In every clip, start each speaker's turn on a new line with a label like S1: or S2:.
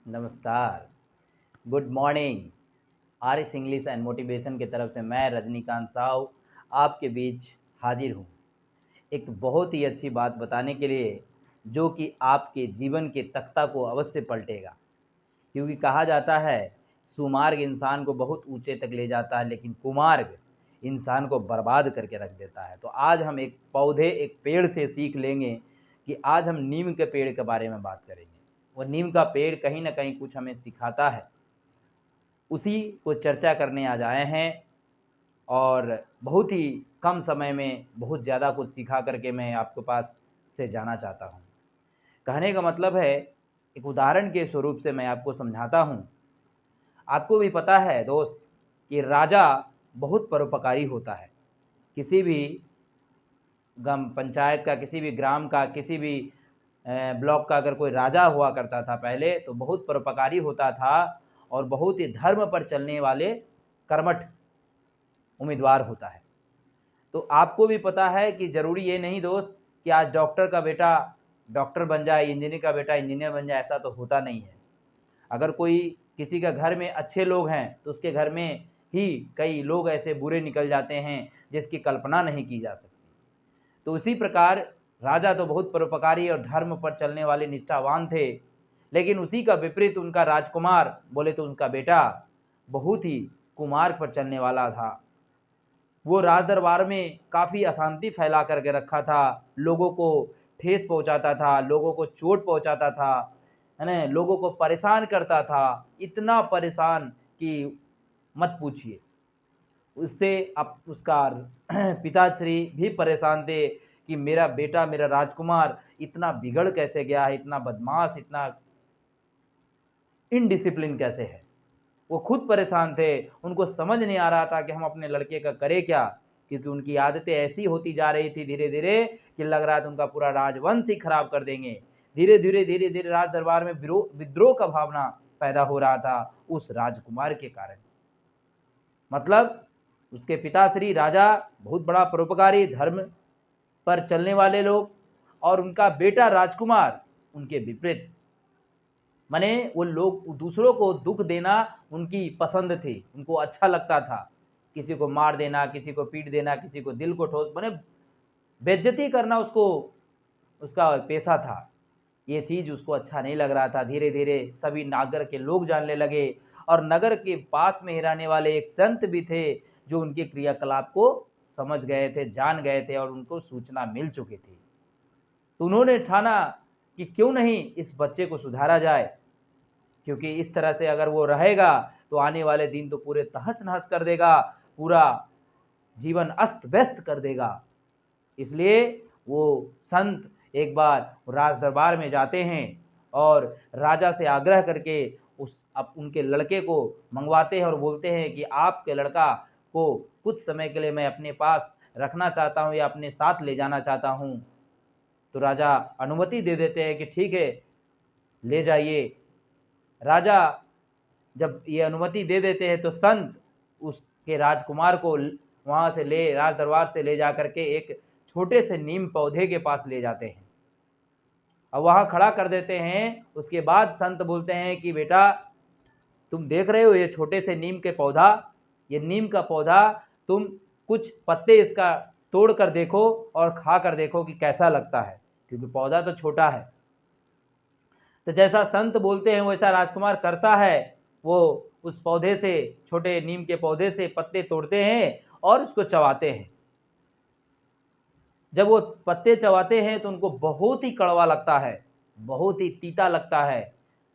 S1: नमस्कार, good morning. RS English and motivation की तरफ से मैं रजनीकांत साहू आपके बीच हाजिर हूँ एक बहुत ही अच्छी बात बताने के लिए, जो कि आपके जीवन के तख्ता को अवश्य पलटेगा। क्योंकि कहा जाता है सुमार्ग इंसान को बहुत ऊंचे तक ले जाता है, लेकिन कुमार्ग इंसान को बर्बाद करके रख देता है। तो आज हम एक पेड़ से सीख लेंगे कि आज हम नीम के पेड़ के बारे में बात करेंगे। और नीम का पेड़ कहीं ना कहीं कुछ हमें सिखाता है, उसी को चर्चा करने आज आए हैं। और बहुत ही कम समय में बहुत ज़्यादा कुछ सिखा करके मैं आपके पास से जाना चाहता हूँ। कहने का मतलब है, एक उदाहरण के स्वरूप से मैं आपको समझाता हूँ। आपको भी पता है दोस्त कि राजा बहुत परोपकारी होता है। किसी भी ग्राम पंचायत का, किसी भी ग्राम का, किसी भी ब्लॉक का अगर कोई राजा हुआ करता था पहले, तो बहुत परोपकारी होता था और बहुत ही धर्म पर चलने वाले कर्मठ उम्मीदवार होता है। तो आपको भी पता है कि ज़रूरी ये नहीं दोस्त कि आज डॉक्टर का बेटा डॉक्टर बन जाए, इंजीनियर का बेटा इंजीनियर बन जाए, ऐसा तो होता नहीं है। अगर कोई किसी का घर में अच्छे लोग हैं, तो उसके घर में ही कई लोग ऐसे बुरे निकल जाते हैं जिसकी कल्पना नहीं की जा सकती। तो उसी प्रकार राजा तो बहुत परोपकारी और धर्म पर चलने वाले निष्ठावान थे, लेकिन उसी का विपरीत उनका राजकुमार, बोले तो उनका बेटा, बहुत ही कुमार्ग पर चलने वाला था। वो राज दरबार में काफ़ी अशांति फैला करके रखा था, लोगों को ठेस पहुंचाता था, लोगों को चोट पहुंचाता था, है ना, लोगों को परेशान करता था। इतना परेशान कि मत पूछिए। उससे अब उसका पिताश्री भी परेशान थे कि मेरा बेटा, मेरा राजकुमार इतना बिगड़ कैसे गया है, इतना बदमाश, इतना इनडिसिप्लिन कैसे है। वो खुद परेशान थे, उनको समझ नहीं आ रहा था कि हम अपने लड़के का करें क्या, क्योंकि उनकी आदतें ऐसी होती जा रही थी धीरे धीरे कि लग रहा था उनका पूरा राजवंश ही खराब कर देंगे। धीरे धीरे राज दरबार में विद्रोह का भावना पैदा हो रहा था उस राजकुमार के कारण। मतलब उसके पिताश्री राजा बहुत बड़ा परोपकारी, धर्म पर चलने वाले लोग, और उनका बेटा राजकुमार उनके विपरीत। माने वो लोग दूसरों को दुख देना उनकी पसंद थी, उनको अच्छा लगता था। किसी को मार देना, किसी को पीट देना, किसी को दिल को ठोस, माने बेइज्जती करना उसको उसका पेशा था। ये चीज़ उसको अच्छा नहीं लग रहा था। धीरे धीरे सभी नागर के लोग जानने लगे, और नगर के पास में ही रहने वाले एक संत भी थे जो उनके क्रियाकलाप को समझ गए थे, जान गए थे, और उनको सूचना मिल चुकी थी। तो उन्होंने ठाना कि क्यों नहीं इस बच्चे को सुधारा जाए, क्योंकि इस तरह से अगर वो रहेगा तो आने वाले दिन तो पूरे तहस-नहस कर देगा, पूरा जीवन अस्त-व्यस्त कर देगा। इसलिए वो संत एक बार राज दरबार में जाते हैं और राजा से आग्रह करके उनके लड़के को मंगवाते हैं और बोलते हैं कि आपके लड़का को कुछ समय के लिए मैं अपने पास रखना चाहता हूँ या अपने साथ ले जाना चाहता हूँ। तो राजा अनुमति दे देते हैं कि ठीक है, ले जाइए। राजा जब ये अनुमति दे देते हैं तो संत उसके राजकुमार को वहाँ से राज दरबार से ले जा करके एक छोटे से नीम पौधे के पास ले जाते हैं और वहाँ खड़ा कर देते हैं। उसके बाद संत बोलते हैं कि बेटा, तुम देख रहे हो ये छोटे से नीम के पौधा, ये नीम का पौधा, तुम कुछ पत्ते इसका तोड़ कर देखो और खा कर देखो कि कैसा लगता है, क्योंकि पौधा तो छोटा है। तो जैसा संत बोलते हैं वैसा राजकुमार करता है। वो उस पौधे से, छोटे नीम के पौधे से पत्ते तोड़ते हैं और उसको चबाते हैं। जब वो पत्ते चबाते हैं तो उनको बहुत ही कड़वा लगता है, बहुत ही तीता लगता है।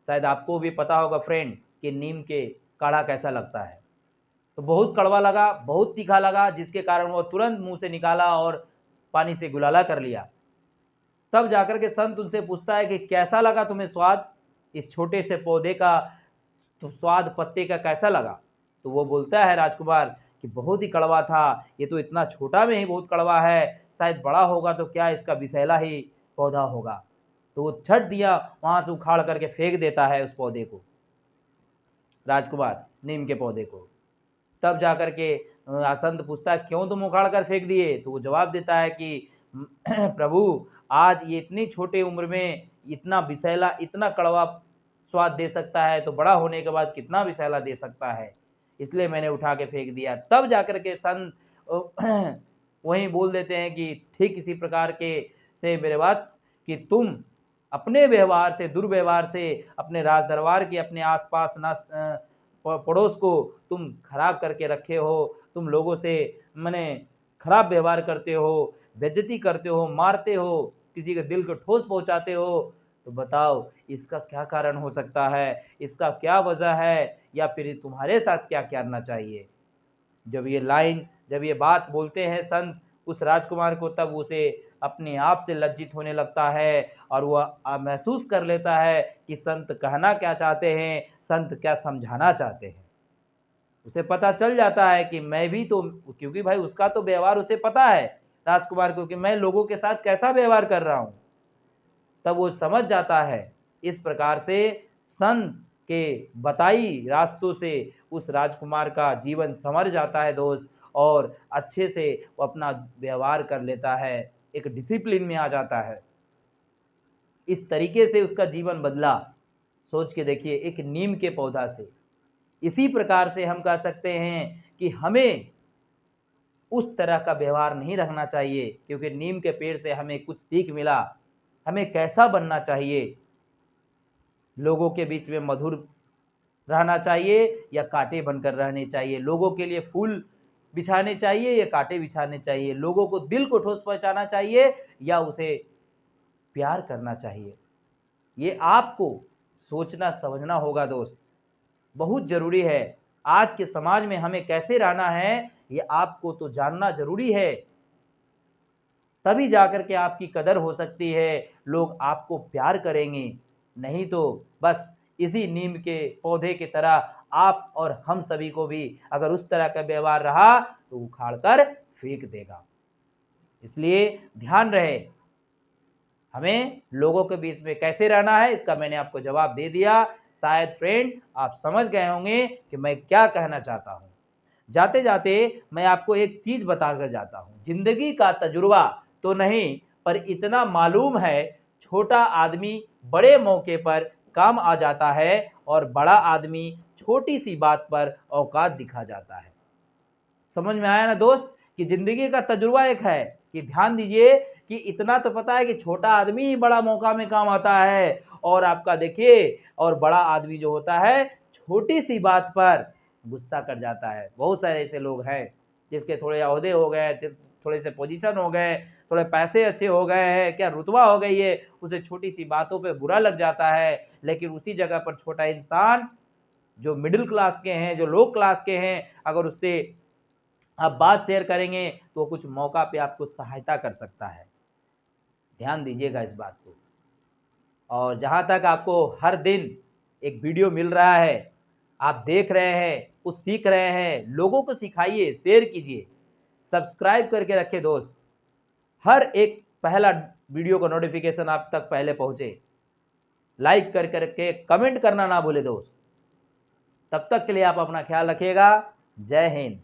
S1: शायद आपको भी पता होगा फ्रेंड कि नीम के काढ़ा कैसा लगता है। तो बहुत कड़वा लगा, बहुत तीखा लगा, जिसके कारण वो तुरंत मुंह से निकाला और पानी से गुलाला कर लिया। तब जाकर के संत उनसे पूछता है कि कैसा लगा तुम्हें स्वाद, इस छोटे से पौधे का तो स्वाद पत्ते का कैसा लगा। तो वो बोलता है राजकुमार कि बहुत ही कड़वा था, ये तो इतना छोटा में ही बहुत कड़वा है, शायद बड़ा होगा तो क्या इसका विषैला ही पौधा होगा। तो वो छट दिया, वहां से उखाड़ करके फेंक देता है उस पौधे को, राजकुमार नीम के पौधे को। तब जाकर के संत पूछता है क्यों तुम उखाड़ कर फेंक दिए। तो वो जवाब देता है कि प्रभु, आज ये इतनी छोटे उम्र में इतना विषैला, इतना कड़वा स्वाद दे सकता है तो बड़ा होने के बाद कितना विषैला दे सकता है। इसलिए मैंने उठा के फेंक दिया। तब जाकर के संत वहीं बोल देते हैं कि ठीक इसी प्रकार के से मेरे वत्स कि तुम अपने व्यवहार से, दुर्व्यवहार से, अपने राज दरबार के, अपने आसपास पड़ोस को तुम खराब करके रखे हो। तुम लोगों से मने खराब व्यवहार करते हो, बेइज्जती करते हो, मारते हो, किसी के दिल को ठोस पहुंचाते हो। तो बताओ इसका क्या कारण हो सकता है, इसका क्या वजह है, या फिर तुम्हारे साथ क्या करना चाहिए। जब ये बात बोलते हैं संत उस राजकुमार को, तब उसे अपने आप से लज्जित होने लगता है और वह महसूस कर लेता है कि संत कहना क्या चाहते हैं, संत क्या समझाना चाहते हैं। उसे पता चल जाता है कि मैं भी तो, क्योंकि भाई उसका तो व्यवहार उसे पता है राजकुमार को कि मैं लोगों के साथ कैसा व्यवहार कर रहा हूं। तब वो समझ जाता है। इस प्रकार से संत के बताई रास्तों से उस राजकुमार का जीवन संवर जाता है दोस्त, और अच्छे से वो अपना व्यवहार कर लेता है, एक डिसिप्लिन में आ जाता है। इस तरीके से उसका जीवन बदला। सोच के देखिए, एक नीम के पौधा से। इसी प्रकार से हम कह सकते हैं कि हमें उस तरह का व्यवहार नहीं रखना चाहिए, क्योंकि नीम के पेड़ से हमें कुछ सीख मिला। हमें कैसा बनना चाहिए, लोगों के बीच में मधुर रहना चाहिए या कांटे बनकर रहने चाहिए, लोगों के लिए फूल बिछाने चाहिए या कांटे बिछाने चाहिए, लोगों को दिल को ठोस पहुंचाना चाहिए या उसे प्यार करना चाहिए। ये आपको सोचना समझना होगा दोस्त, बहुत ज़रूरी है। आज के समाज में हमें कैसे रहना है ये आपको तो जानना ज़रूरी है, तभी जाकर के आपकी कदर हो सकती है, लोग आपको प्यार करेंगे। नहीं तो बस इसी नीम के पौधे की तरह आप और हम सभी को भी अगर उस तरह का व्यवहार रहा तो उखाड़ कर फेंक देगा। इसलिए ध्यान रहे, हमें लोगों के बीच में कैसे रहना है इसका मैंने आपको जवाब दे दिया। शायद फ्रेंड आप समझ गए होंगे कि मैं क्या कहना चाहता हूँ। जाते जाते मैं आपको एक चीज बताकर जाता हूँ, जिंदगी का तजुर्बा तो नहीं पर इतना मालूम है, छोटा आदमी बड़े मौके पर काम आ जाता है और बड़ा आदमी छोटी सी बात पर औकात दिखा जाता है। समझ में आया ना दोस्त, कि जिंदगी का तजुर्बा एक है कि ध्यान दीजिए कि इतना तो पता है कि छोटा आदमी ही बड़ा मौका में काम आता है, और आपका देखिए, और बड़ा आदमी जो होता है छोटी सी बात पर गुस्सा कर जाता है। बहुत सारे ऐसे लोग हैं जिसके थोड़े ओहदे हो गए, थोड़े से पोजीशन हो गए, थोड़े पैसे अच्छे हो गए हैं, क्या रुतबा हो गई है, उसे छोटी सी बातों पे बुरा लग जाता है। लेकिन उसी जगह पर छोटा इंसान जो मिडिल क्लास के हैं, जो लो क्लास के हैं, अगर उससे आप बात शेयर करेंगे तो वो कुछ मौका पे आपको सहायता कर सकता है। ध्यान दीजिएगा इस बात को। और जहाँ तक आपको हर दिन एक वीडियो मिल रहा है, आप देख रहे हैं, कुछ सीख रहे हैं, लोगों को सिखाइए, शेयर कीजिए, सब्सक्राइब करके रखें दोस्त। हर एक पहला वीडियो का नोटिफिकेशन आप तक पहले पहुंचे। लाइक कर करके कमेंट करना ना भूले दोस्त। तब तक के लिए आप अपना ख्याल रखिएगा। जय हिंद।